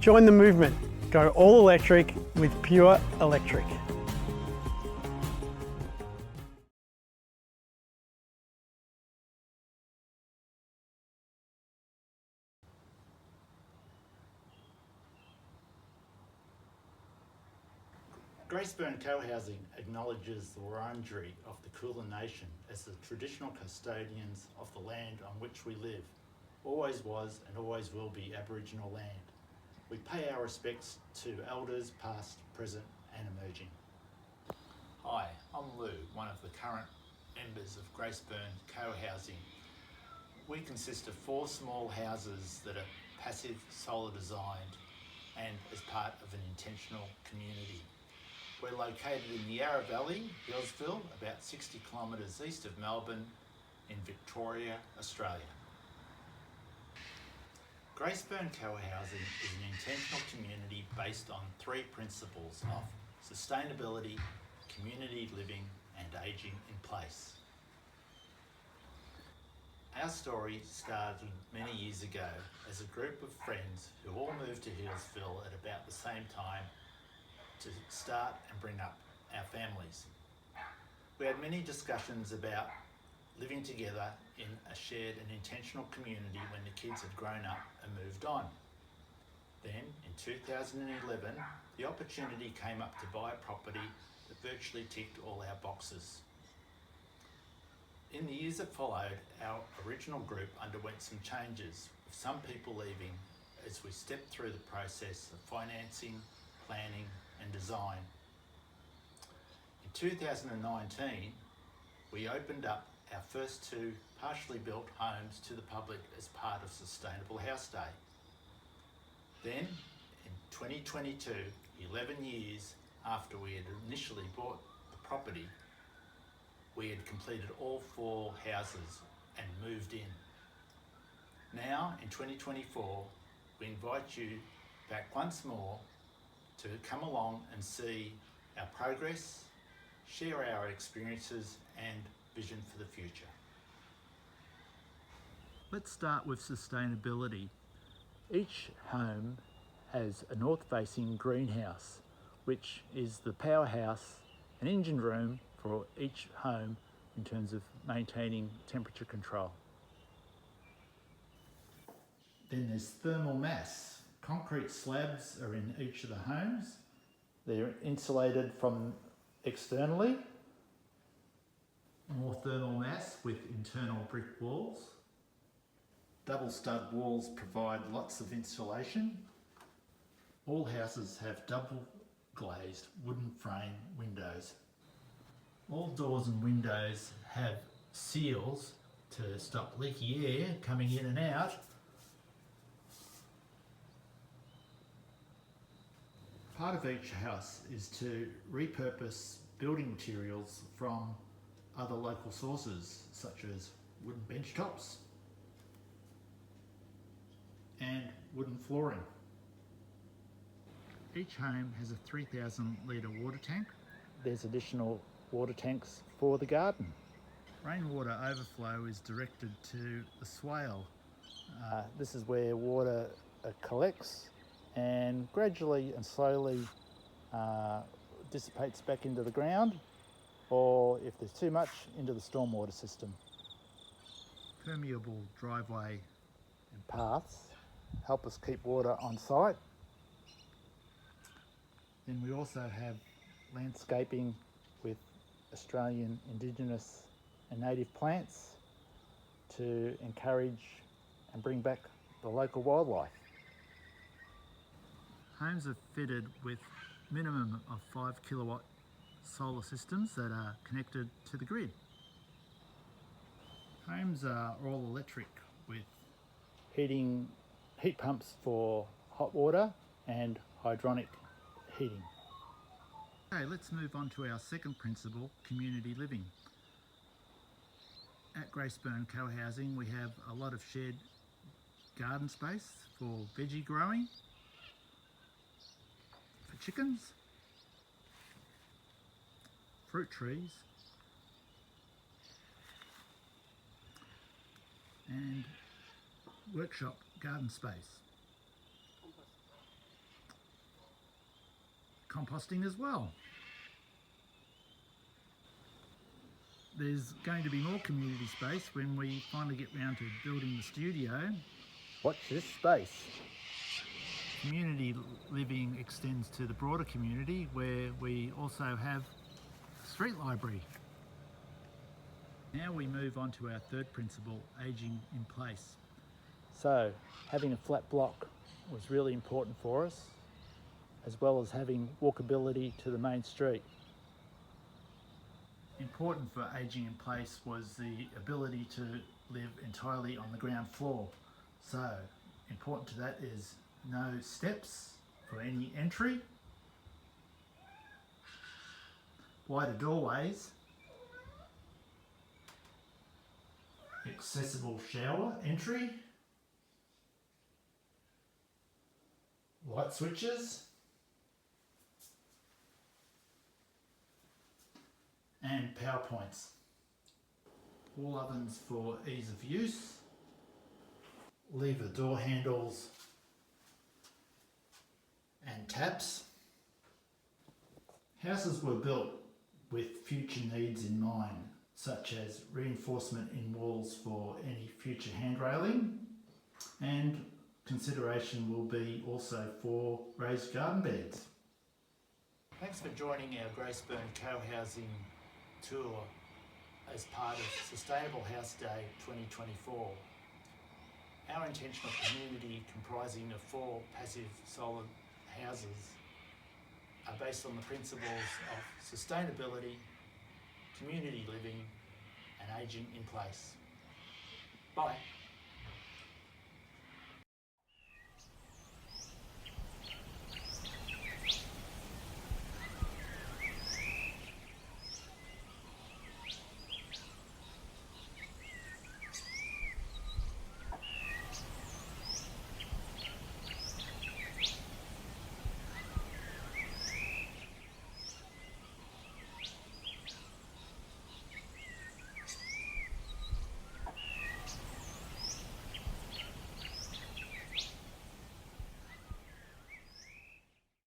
Join the movement. Go all electric with Pure Electric. Graceburn Co-housing acknowledges the Wurundjeri of the Kulin Nation as the traditional custodians of the land on which we live. Always was and always will be Aboriginal land. We pay our respects to elders past, present and emerging. Hi, I'm Lou, one of the current members of Graceburn Co-housing. We consist of 4 small houses that are passive solar designed and as part of an intentional community. We're located in the Yarra Valley, Healesville, about 60 kilometres east of Melbourne in Victoria, Australia. Graceburn Co-housing is an intentional community based on 3 principles of sustainability, community living and ageing in place. Our story started many years ago as a group of friends who all moved to Healesville at about the same time to start and bring up our families. We had many discussions about living together in a shared and intentional community when the kids had grown up and moved on. Then in 2011, the opportunity came up to buy a property that virtually ticked all our boxes. In the years that followed, our original group underwent some changes, with some people leaving as we stepped through the process of financing, planning and design. In 2019, we opened up our first 2 partially built homes to the public as part of Sustainable House Day. Then in 2022, 11 years after we had initially bought the property, we had completed all 4 houses and moved in. Now in 2024, we invite you back once more to come along and see our progress, share our experiences and vision for the future. Let's start with sustainability. Each home has a north-facing greenhouse, which is the powerhouse and engine room for each home in terms of maintaining temperature control. Then there's thermal mass. Concrete slabs are in each of the homes. They're insulated from externally. More thermal mass with internal brick walls. Double stud walls provide lots of insulation. All houses have double glazed wooden frame windows. All doors and windows have seals to stop leaky air coming in and out. Part of each house is to repurpose building materials from other local sources, such as wooden bench tops and wooden flooring. Each home has a 3,000 litre water tank. There's additional water tanks for the garden. Rainwater overflow is directed to the swale. This is where water collects and gradually and slowly dissipates back into the ground, or if there's too much, into the stormwater system. Permeable driveway and paths help us keep water on site. Then we also have landscaping with Australian Indigenous and native plants to encourage and bring back the local wildlife. Homes are fitted with minimum of 5 kilowatt solar systems that are connected to the grid. Homes are all electric with heat pumps for hot water and hydronic heating. Okay, let's move on to our second principle, community living. At Graceburn Co-housing, we have a lot of shared garden space for veggie growing, for chickens, fruit trees, and workshop garden space. composting as well. There's going to be more community space when we finally get round to building the studio. Watch this space. Community living extends to the broader community, where we also have a street library. Now we move on to our third principle, ageing in place. So having a flat block was really important for us, as well as having walkability to the main street. Important for ageing in place was the ability to live entirely on the ground floor. So important to that is no steps for any entry, wider doorways, accessible shower entry, light switches, and power points. Wall ovens for ease of use, lever door handles and taps. Houses were built with future needs in mind, such as reinforcement in walls for any future handrailing, and consideration will be also for raised garden beds. Thanks for joining our Graceburn co-housing tour as part of Sustainable House Day 2024. Our intentional community, comprising of 4 passive solar houses, are based on the principles of sustainability, community living and ageing in place. Bye.